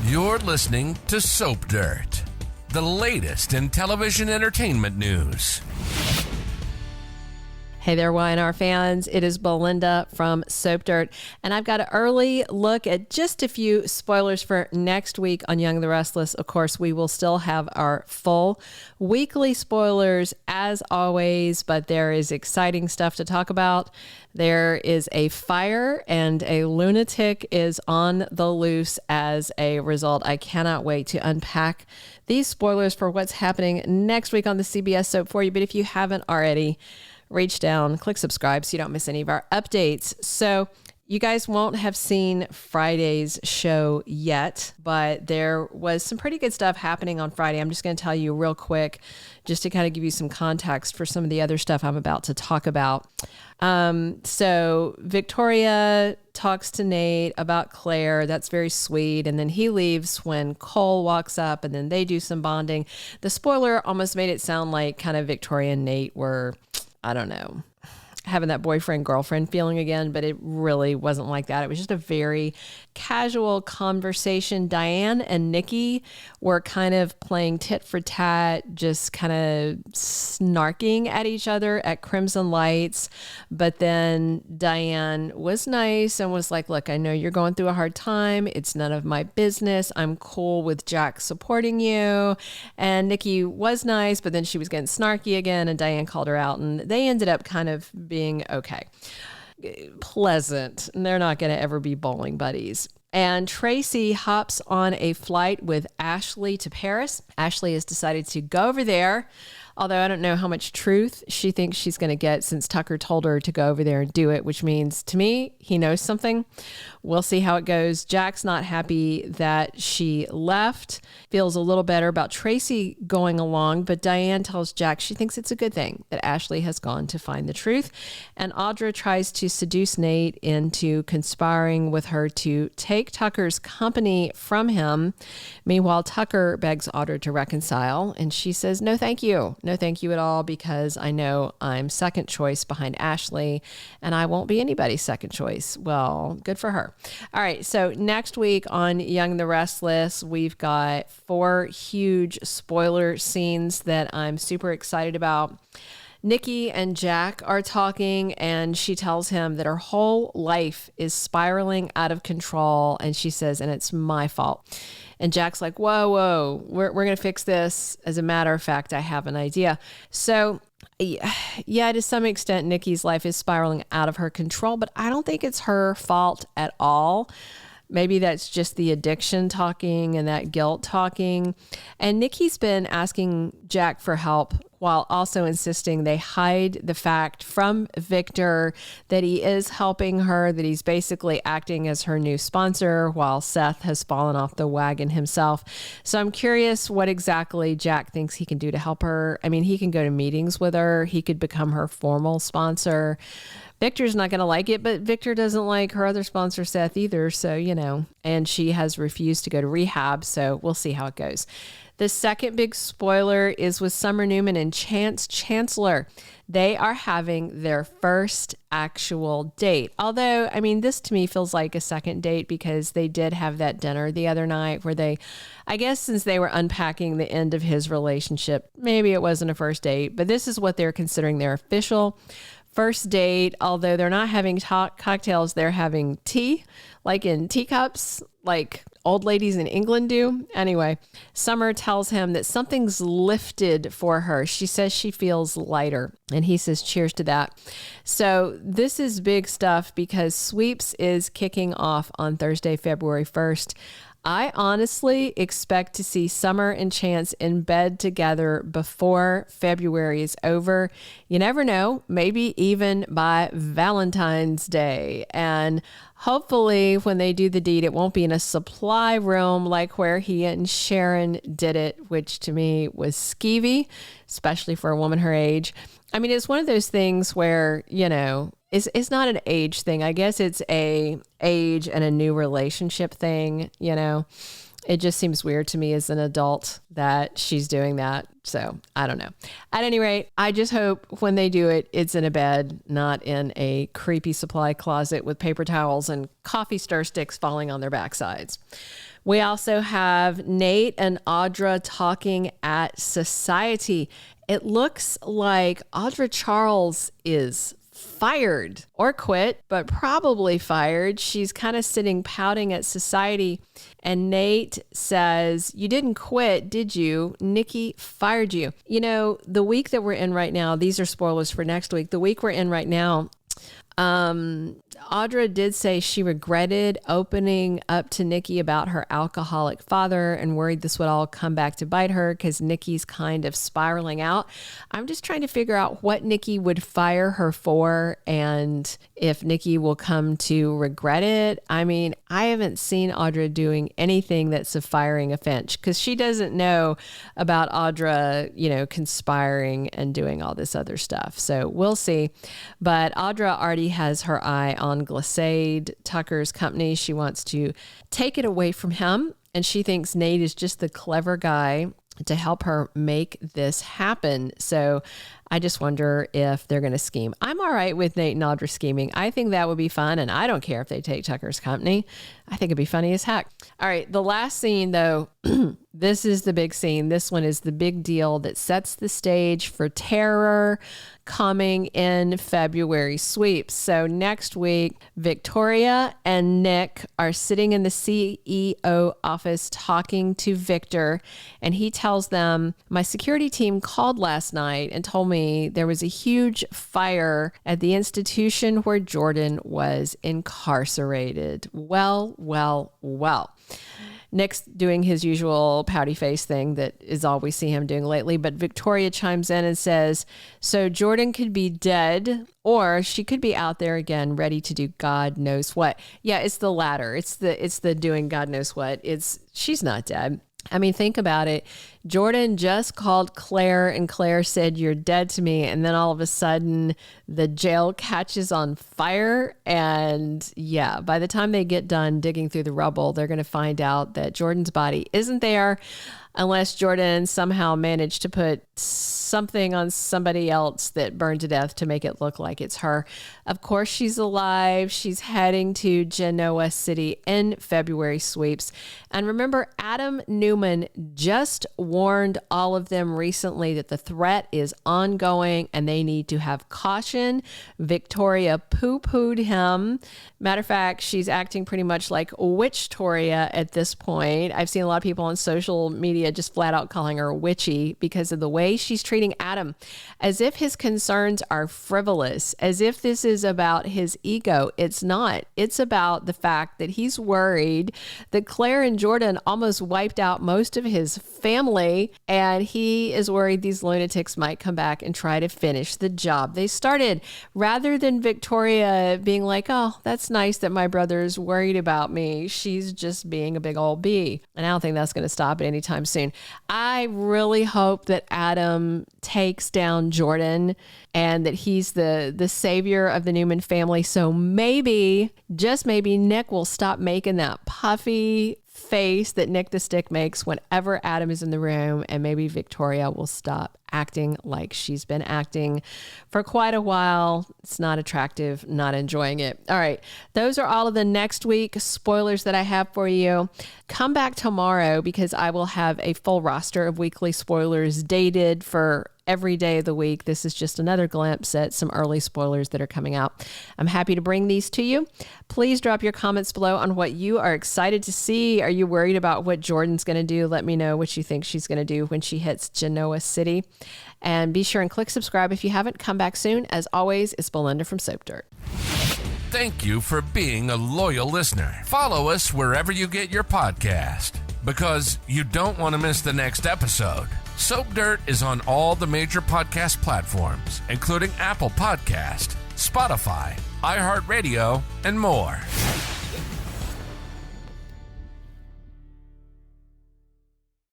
You're listening to Soap Dirt, the latest in television entertainment news. Hey there, Y&R fans. It is Belinda from Soap Dirt, and I've got an early look at just a few spoilers for next week on Young the Restless. Of course, we will still have our full weekly spoilers as always, but there is exciting stuff to talk about. There is a fire and a lunatic is on the loose as a result. I cannot wait to unpack these spoilers for what's happening next week on the CBS Soap for you. But if you haven't already, reach down, click subscribe so you don't miss any of our updates. So you guys won't have seen Friday's show yet, but there was some pretty good stuff happening on Friday. I'm just going to tell you real quick, just to kind of give you some context for some of the other stuff I'm about to talk about. So Victoria talks to Nate about Claire. That's very sweet. And then he leaves when Cole walks up, and then they do some bonding. The spoiler almost made it sound like kind of Victoria and Nate were, I don't know, having that boyfriend-girlfriend feeling again, but it really wasn't like that. It was just a very casual conversation. Diane and Nikki were kind of playing tit for tat, just kind of snarking at each other at Crimson Lights. But then Diane was nice and was like, look, I know you're going through a hard time. It's none of my business. I'm cool with Jack supporting you. And Nikki was nice, but then she was getting snarky again, and Diane called her out, and they ended up kind of being okay, pleasant. And they're not going to ever be bowling buddies. And Tracy hops on a flight with Ashley to Paris. Ashley has decided to go over there, although I don't know how much truth she thinks she's going to get since Tucker told her to go over there and do it, which means to me, he knows something. We'll see how it goes. Jack's not happy that she left, feels a little better about Tracy going along, but Diane tells Jack she thinks it's a good thing that Ashley has gone to find the truth. And Audra tries to seduce Nate into conspiring with her to take Tucker's company from him. Meanwhile, Tucker begs Audra to reconcile, and she says, no, thank you. No, thank you at all, because I know I'm second choice behind Ashley, and I won't be anybody's second choice. Well, good for her. All right, so next week on Young the Restless, we've got 4 huge spoiler scenes that I'm super excited about. Nikki and Jack are talking, and she tells him that her whole life is spiraling out of control, and she says, and it's my fault. And Jack's like, whoa, we're going to fix this. As a matter of fact, I have an idea. So yeah, to some extent, Nikki's life is spiraling out of her control, but I don't think it's her fault at all. Maybe that's just the addiction talking and that guilt talking. And Nikki's been asking Jack for help while also insisting they hide the fact from Victor that he is helping her, that he's basically acting as her new sponsor while Seth has fallen off the wagon himself. So I'm curious what exactly Jack thinks he can do to help her. I mean, he can go to meetings with her. He could become her formal sponsor. Victor's not going to like it, but Victor doesn't like her other sponsor, Seth, either. So, and she has refused to go to rehab. So we'll see how it goes. The second big spoiler is with Summer Newman and Chance Chancellor. They are having their first actual date. Although, I mean, this to me feels like a second date because they did have that dinner the other night where I guess since they were unpacking the end of his relationship, maybe it wasn't a first date, but this is what they're considering their official first date. Although they're not having cocktails, they're having tea, like in teacups, like old ladies in England do. Anyway, Summer tells him that something's lifted for her. She says she feels lighter, and he says cheers to that. So this is big stuff because Sweeps is kicking off on Thursday, February 1st. I honestly expect to see Summer and Chance in bed together before February is over. You never know, maybe even by Valentine's Day. And hopefully when they do the deed, it won't be in a supply room like where he and Sharon did it, which to me was skeevy, especially for a woman her age. I mean, it's one of those things where, it's not an age thing. I guess it's a age and a new relationship thing, It just seems weird to me as an adult that she's doing that. So I don't know. At any rate, I just hope when they do it, it's in a bed, not in a creepy supply closet with paper towels and coffee stir sticks falling on their backsides. We also have Nate and Audra talking at Society. It looks like Audra Charles is fired or quit, but probably fired. She's kind of sitting pouting at Society. And Nate says, "You didn't quit, did you? Nikki fired you." You know, the week that we're in right now, these are spoilers for next week. The week we're in right now, Audra did say she regretted opening up to Nikki about her alcoholic father and worried this would all come back to bite her because Nikki's kind of spiraling out. I'm just trying to figure out what Nikki would fire her for and if Nikki will come to regret it. I mean, I haven't seen Audra doing anything that's a firing offense because she doesn't know about Audra, you know, conspiring and doing all this other stuff. So we'll see. But Audra already has her eye on Glissade, Tucker's company. She wants to take it away from him, and she thinks Nate is just the clever guy to help her make this happen. So I just wonder if they're going to scheme. I'm all right with Nate and Audra scheming. I think that would be fun, and I don't care if they take Tucker's company. I think it'd be funny as heck. All right, the last scene, though, this is the big scene. This one is the big deal that sets the stage for terror coming in February sweeps. So next week, Victoria and Nick are sitting in the CEO office talking to Victor, and he tells them, "My security team called last night and told me there was a huge fire at the institution where Jordan was incarcerated." Well. Nick's doing his usual pouty face thing that is all we see him doing lately, but Victoria chimes in and says, "So Jordan could be dead, or she could be out there again, ready to do God knows what." Yeah, it's the latter. It's the doing God knows what. She's not dead. I mean, think about it. Jordan just called Claire and Claire said, "You're dead to me." And then all of a sudden the jail catches on fire. And yeah, by the time they get done digging through the rubble, they're going to find out that Jordan's body isn't there unless Jordan somehow managed to put something on somebody else that burned to death to make it look like it's her. Of course, she's alive. She's heading to Genoa City in February sweeps. And remember, Adam Newman just warned all of them recently that the threat is ongoing and they need to have caution. Victoria poo-pooed him. Matter of fact, she's acting pretty much like Witch-toria at this point. I've seen a lot of people on social media just flat out calling her witchy because of the way she's treating Adam, as if his concerns are frivolous, as if this is about his ego. It's not. It's about the fact that he's worried that Claire and Jordan almost wiped out most of his family, and he is worried these lunatics might come back and try to finish the job they started, rather than Victoria being like, "Oh, that's nice that my brother's worried about me. She's just being a big old bee." And I don't think that's going to stop it anytime soon. I really hope that Adam takes down Jordan and that he's the savior of the Newman family. So maybe, just maybe, Nick will stop making that puffy face that Nick the Stick makes whenever Adam is in the room, and maybe Victoria will stop acting like she's been acting for quite a while. It's not attractive, not enjoying it. All right, those are all of the next week spoilers that I have for you. Come back tomorrow because I will have a full roster of weekly spoilers dated for every day of the week. This is just another glimpse at some early spoilers that are coming out. I'm happy to bring these to you. Please drop your comments below on what you are excited to see. Are you worried about what Jordan's going to do? Let me know what you think she's going to do when she hits Genoa City. And be sure and click subscribe if you haven't. Come back soon. As always, it's Belinda from Soap Dirt. Thank you for being a loyal listener. Follow us wherever you get your podcast, because you don't want to miss the next episode. Soap Dirt is on all the major podcast platforms, including Apple Podcast, Spotify, iHeartRadio, and more.